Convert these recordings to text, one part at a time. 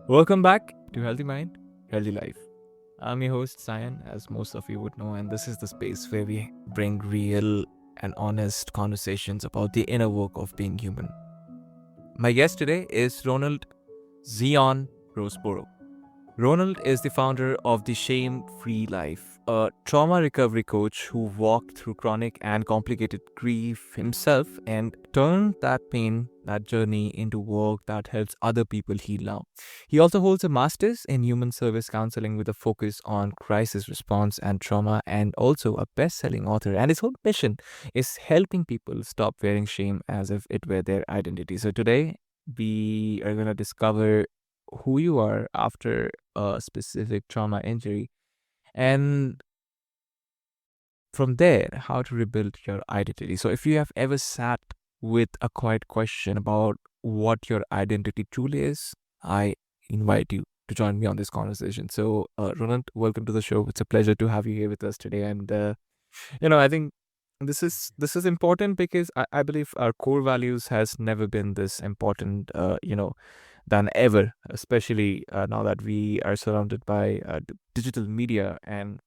Welcome back to Healthy Mind, Healthy Life. I'm your host, Sayan, as most of you would know, and this is the space where we bring real and honest conversations about the inner work of being human. My guest today is Ronald Zion Roseboro. Ronald is the founder of the Shame Free Life, a trauma recovery coach who walked through chronic and complicated grief himself and turned that pain, that journey, into work that helps other people heal now. He also holds a master's in human service counseling with a focus on crisis response and trauma, and also a best selling author. And his whole mission is helping people stop wearing shame as if it were their identity. So today, we are going to discover who you are after a specific trauma injury, and from there, how to rebuild your identity. So, if you have ever sat with a quiet question about what your identity truly is, I invite you to join me on this conversation. So, Ronald, welcome to the show. It's a pleasure to have you here with us today. And I think this is important because I believe our core values has never been this important. Than ever, especially now that we are surrounded by digital media, and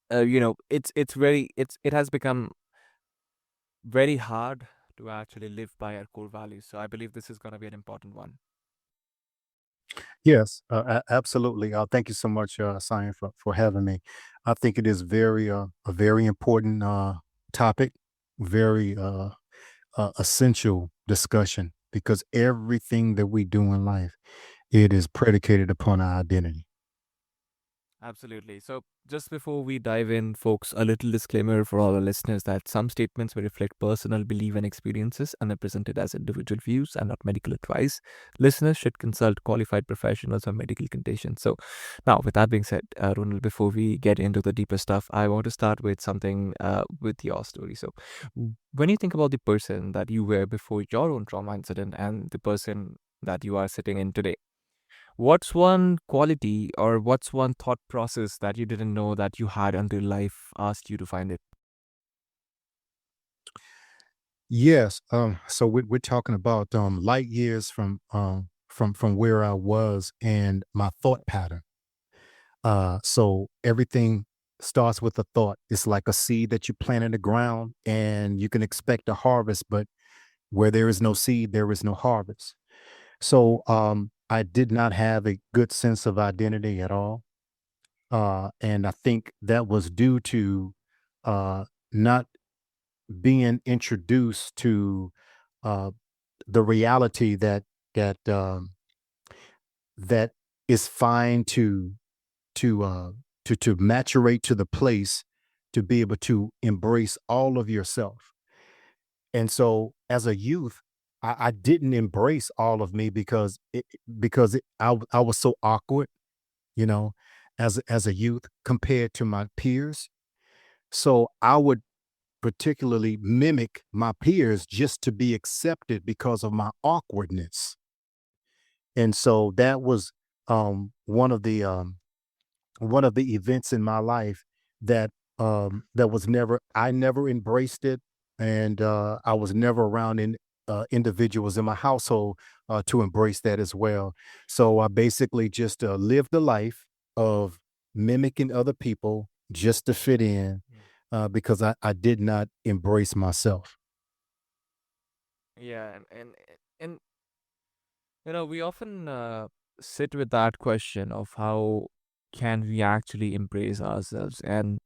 it has become very hard to actually live by our core values. So I believe this is going to be an important one. Yes, absolutely. Thank you so much, Simon, for having me. I think it is a very important topic, very essential discussion because everything that we do in life, it is predicated upon our identity. Absolutely. So, just before we dive in, folks, a little disclaimer for all our listeners that some statements may reflect personal belief and experiences and are presented as individual views and not medical advice. Listeners should consult qualified professionals on medical conditions. So, now with that being said, Ronald, before we get into the deeper stuff, I want to start with something with your story. So, when you think about the person that you were before your own trauma incident and the person that you are sitting in today, what's one quality or what's one thought process that you didn't know that you had until life asked you to find it? Yes. So we're talking about light years from where I was and my thought pattern. So everything starts with a thought. It's like a seed that you plant in the ground and you can expect a harvest, but where there is no seed, there is no harvest. So I did not have a good sense of identity at all. And I think that was due to not being introduced to uh, the reality that that is fine to to maturate to the place to be able to embrace all of yourself. And so as a youth, I didn't embrace all of me because I was so awkward, you know, as a youth compared to my peers. So I would particularly mimic my peers just to be accepted because of my awkwardness. And so that was one of the events in my life that that was never I never embraced it, and I was never around individuals in my household to embrace that as well. So I basically just lived a life of mimicking other people just to fit in Mm. because I did not embrace myself. Yeah, and we often sit with that question of how can we actually embrace ourselves. And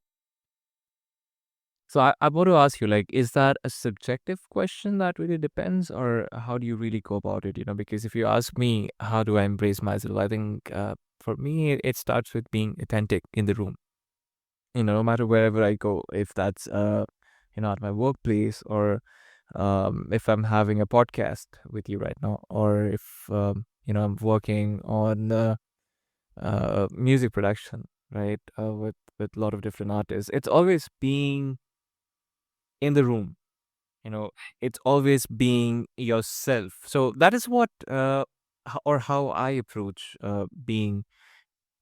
so I want to ask you, like, is that a subjective question that really depends, or how do you really go about it? Because if you ask me, how do I embrace myself? I think for me, it starts with being authentic in the room. No matter wherever I go, if that's at my workplace, or if I'm having a podcast with you right now, or if I'm working on music production, right, with a lot of different artists. It's always being in the room. It's always being yourself. So that is what or how I approach being.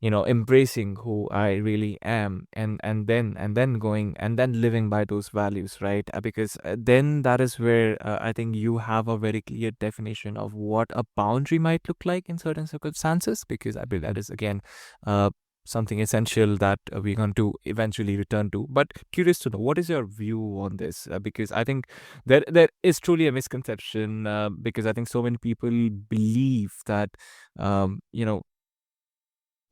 embracing who I really am, and then going and then living by those values, right? Because then that is where I think you have a very clear definition of what a boundary might look like in certain circumstances, because I believe that is again uh, something essential that we're going to eventually return to. But curious to know, what is your view on this? Because I think there is truly a misconception, because I think so many people believe that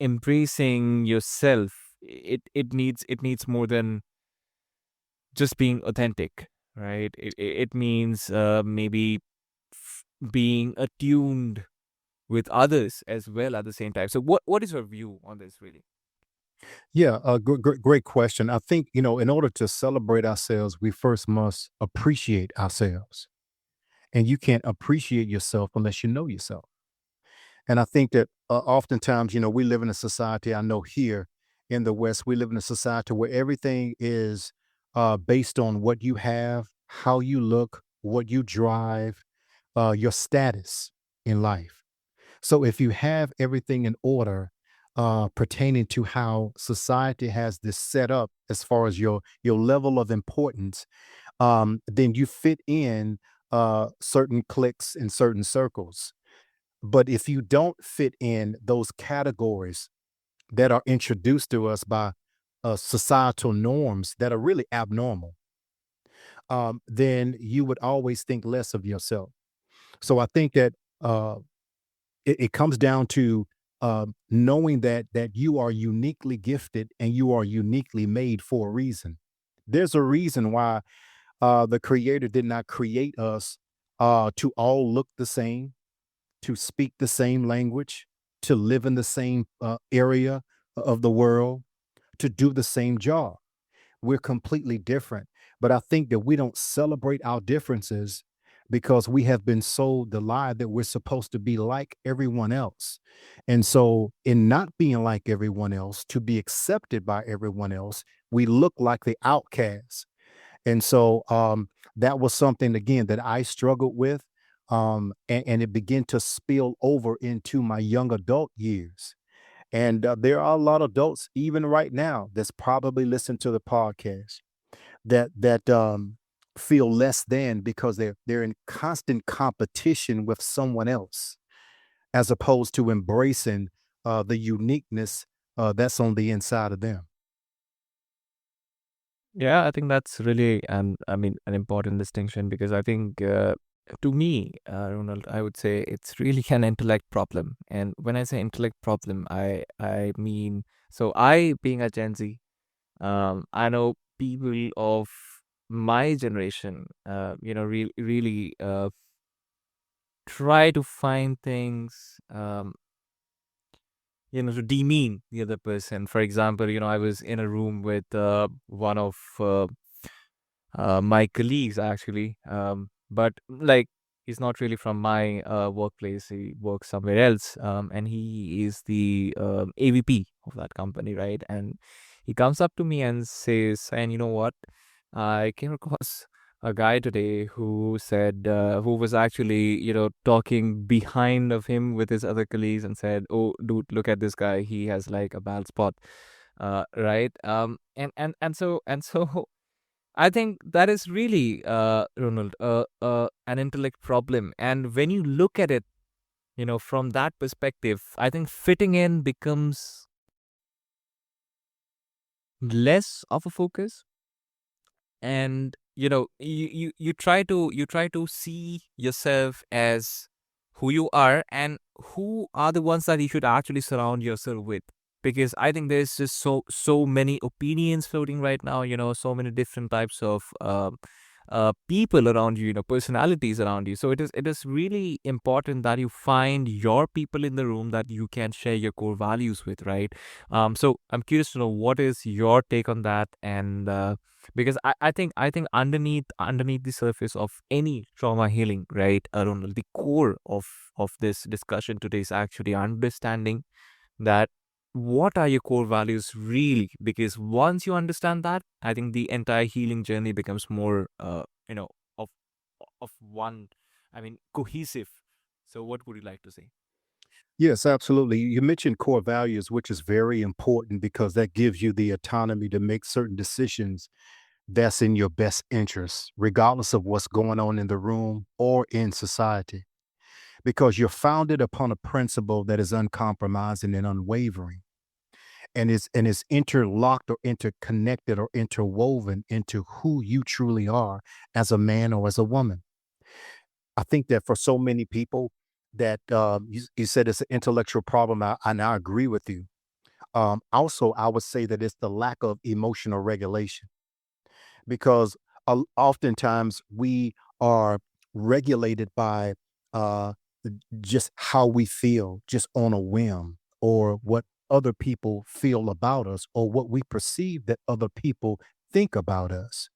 embracing yourself, it needs more than just being authentic, right? It means maybe being attuned with others as well at the same time. So what is your view on this, really? Yeah, great question. I think, in order to celebrate ourselves, we first must appreciate ourselves. And you can't appreciate yourself unless you know yourself. And I think that oftentimes, we live in a society, I know here in the West, we live in a society where everything is based on what you have, how you look, what you drive, your status in life. So if you have everything in order pertaining to how society has this set up as far as your level of importance, then you fit in certain cliques in certain circles. But if you don't fit in those categories that are introduced to us by societal norms that are really abnormal, then you would always think less of yourself. So I think that uh, it comes down to knowing that you are uniquely gifted and you are uniquely made for a reason. There's a reason why the Creator did not create us to all look the same, to speak the same language, to live in the same area of the world, to do the same job. We're completely different. But I think that we don't celebrate our differences because we have been sold the lie that we're supposed to be like everyone else. And so, in not being like everyone else, to be accepted by everyone else, we look like the outcasts. And so that was something again that I struggled with. And it began to spill over into my young adult years. And there are a lot of adults, even right now, that's probably listening to the podcast that feel less than because they're in constant competition with someone else, as opposed to embracing the uniqueness that's on the inside of them. Yeah, I think that's really an important distinction, because I think to me, Ronald, I would say it's really an intellect problem. And when I say intellect problem, I mean, so I, being a Gen Z, I know people of my generation, really try to find things, to demean the other person. For example, I was in a room with one of my colleagues, actually, but like, he's not really from my workplace. He works somewhere else, and he is the AVP of that company, right? And he comes up to me and says, "And you know what? I came across a guy today who said, who was actually, talking behind of him with his other colleagues, and said, 'Oh, dude, look at this guy. He has like a bald spot.'" Right? And so I think that is really, Ronald, an intellect problem. And when you look at it, from that perspective, I think fitting in becomes less of a focus. And you try to see yourself as who you are, and who are the ones that you should actually surround yourself with. Because I think there's just so many opinions floating right now, so many different types of people around you, personalities around you. So it is really important that you find your people in the room that you can share your core values with, right? So I'm curious to know, what is your take on that? And because I think underneath the surface of any trauma healing, right, Ronald, the core of this discussion today is actually understanding that what are your core values really. Because once you understand that, I think the entire healing journey becomes more of one, cohesive. So what would you like to say? Yes, absolutely. You mentioned core values, which is very important because that gives you the autonomy to make certain decisions that's in your best interest, regardless of what's going on in the room or in society, because you're founded upon a principle that is uncompromising and unwavering, and is interlocked or interconnected or interwoven into who you truly are as a man or as a woman. I think that for so many people that you said it's an intellectual problem, and I agree with you. Also, I would say that it's the lack of emotional regulation because oftentimes we are regulated by uh, just how we feel, just on a whim, or what other people feel about us, or what we perceive that other people think about us.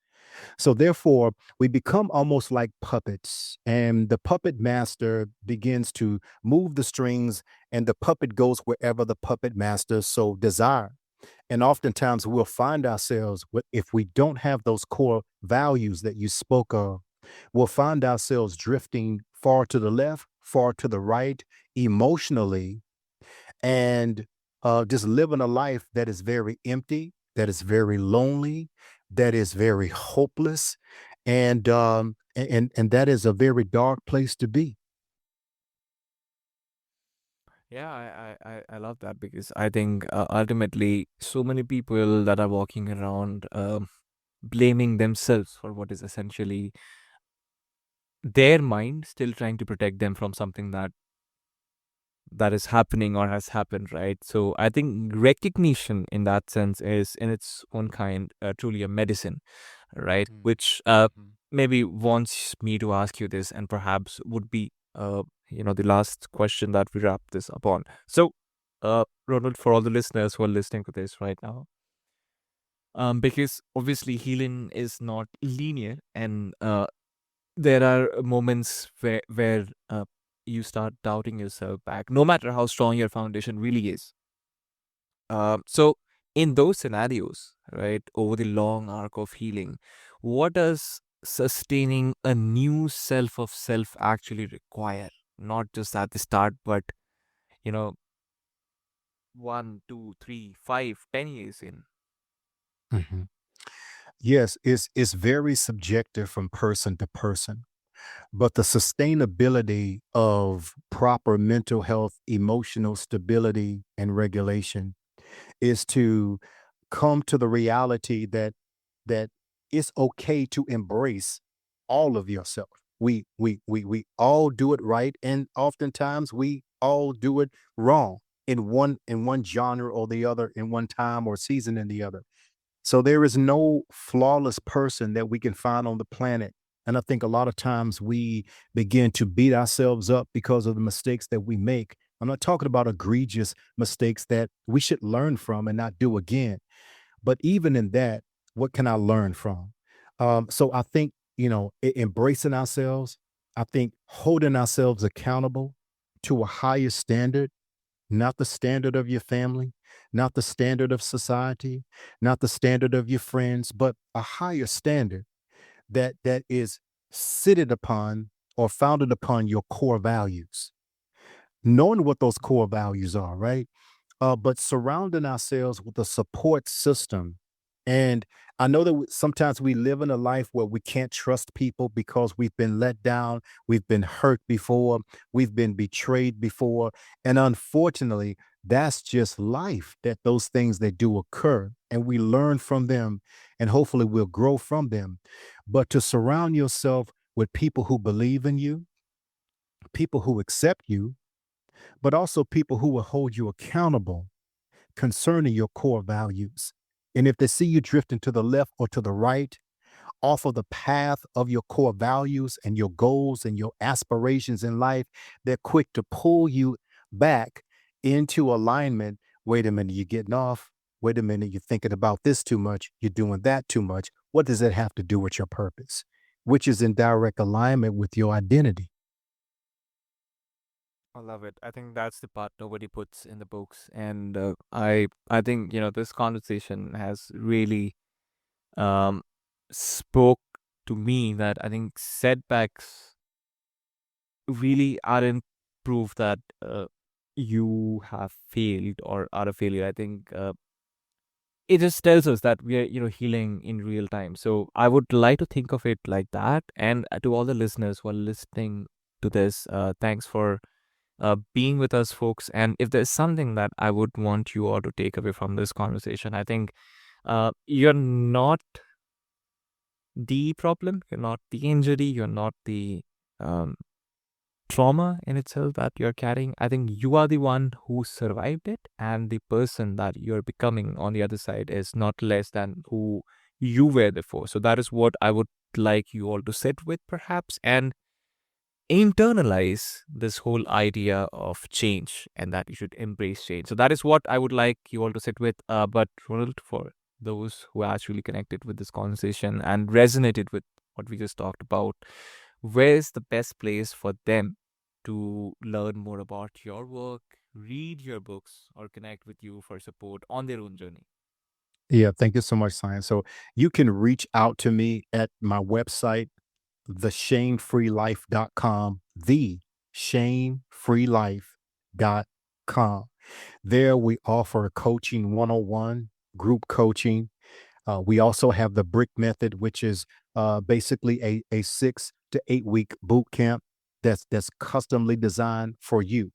So therefore, we become almost like puppets, and the puppet master begins to move the strings, and the puppet goes wherever the puppet master so desire. And oftentimes, we'll find ourselves if we don't have those core values that you spoke of, we'll find ourselves drifting far to the left, far to the right, emotionally, and just living a life that is very empty, that is very lonely, that is very hopeless, and that is a very dark place to be. Yeah, I love that because I think ultimately so many people that are walking around blaming themselves for what is essentially their mind still trying to protect them from something that is happening or has happened, right? So I think recognition in that sense is in its own kind truly a medicine, right? Mm, Which mhm. maybe wants me to ask you this, and perhaps would be the last question that we wrap this upon. So Ronald, for all the listeners who are listening to this right now, because obviously healing is not linear, and there are moments where you start doubting yourself back, no matter how strong your foundation really is. So in those scenarios, right, over the long arc of healing, what does sustaining a new self of self actually require? Not just at the start, but you know, 1, 2, 3, 5, 10 years in. Mhm. Yes, it's very subjective from person to person, but the sustainability of proper mental health, emotional stability, and regulation is to come to the reality that it's okay to embrace all of yourself. We all do it right, and oftentimes we all do it wrong in one genre or the other, in one time or season in the other. So there is no flawless person that we can find on the planet. And I think a lot of times we begin to beat ourselves up because of the mistakes that we make. I'm not talking about egregious mistakes that we should learn from and not do again. But even in that, what can I learn from? So I think, embracing ourselves, I think holding ourselves accountable to a higher standard, not the standard of your family, not the standard of society, not the standard of your friends, but a higher standard that is seated upon or founded upon your core values. Knowing what those core values are, right? But surrounding ourselves with a support system. And I know that sometimes we live in a life where we can't trust people because we've been let down, we've been hurt before, we've been betrayed before. And unfortunately, that's just life, that those things they do occur and we learn from them and hopefully we'll grow from them. But to surround yourself with people who believe in you, people who accept you, but also people who will hold you accountable concerning your core values. And if they see you drifting to the left or to the right, off of the path of your core values and your goals and your aspirations in life, they're quick to pull you back into alignment. Wait a minute, you're getting off. Wait a minute, you're thinking about this too much. You're doing that too much. What does that have to do with your purpose? Which is in direct alignment with your identity. I love it. I think that's the part nobody puts in the books, and I think this conversation has really um spoke to me that I think setbacks really aren't proof that you have failed or are a failure. I think it just tells us that we are, healing in real time. So I would like to think of it like that. And to all the listeners who are listening to this, thanks for being with us, folks. And if there's something that I would want you all to take away from this conversation, I think you're not the problem, you're not the injury, you're not the um, trauma in itself that you're carrying. I think you are the one who survived it, and the person that you're becoming on the other side is not less than who you were before. So that is what I would like you all to sit with, perhaps, and internalize this whole idea of change and that you should embrace change. So that is what I would like you all to sit with. But Ronald, for those who actually connected with this conversation and resonated with what we just talked about, where's the best place for them to learn more about your work, read your books, or connect with you for support on their own journey? Yeah, thank you so much, Science. So you can reach out to me at my website, theshamefreelife.com, theshamefreelife.com. There we offer coaching 101, group coaching. We also have the brick method, which is basically a 6 to 8 week boot camp that's customly designed for you.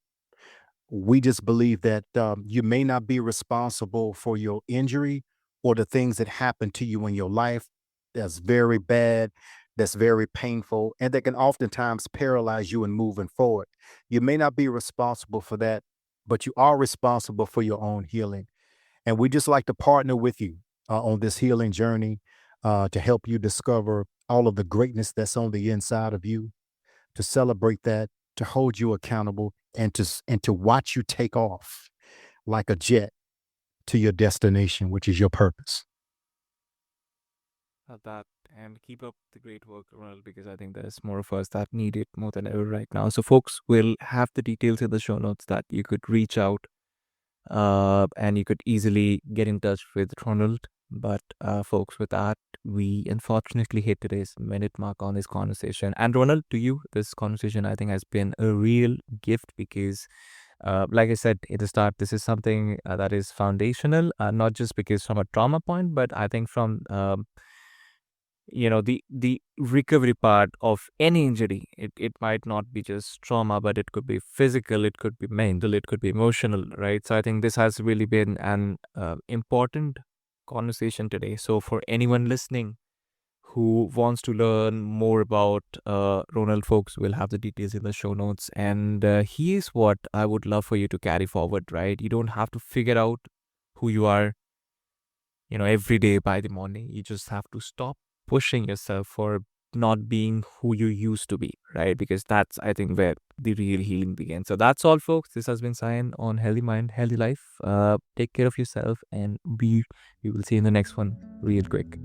We just believe that you may not be responsible for your injury or the things that happen to you in your life that's very bad, that's very painful, and that can oftentimes paralyze you in moving forward. You may not be responsible for that, but you are responsible for your own healing. And we just like to partner with you on this healing journey to help you discover all of the greatness that's on the inside of you, to celebrate that, to hold you accountable, and to watch you take off like a jet to your destination, which is your purpose. That and keep up the great work, Ronald, because I think there's more of us that need it more than ever right now. So, folks will have the details in the show notes that you could reach out and you could easily get in touch with Ronald. But, folks, with that, we unfortunately hit today's minute mark on this conversation. And, Ronald, to you, this conversation I think has been a real gift because like I said at the start, this is something that is foundational, not just because from a trauma point, but I think from the recovery part of any injury. It might not be just trauma, but it could be physical, it could be mental, it could be emotional, right? So I think this has really been an important conversation today. So for anyone listening who wants to learn more about Ronald, folks will have the details in the show notes. And here's what I would love for you to carry forward, right? You don't have to figure out who you are, every day by the morning. You just have to stop pushing yourself for not being who you used to be, right? Because that's, I think, where the real healing begins. So that's all, folks. This has been Cyan on Healthy Mind, Healthy Life. Take care of yourself, and we will see you in the next one real quick.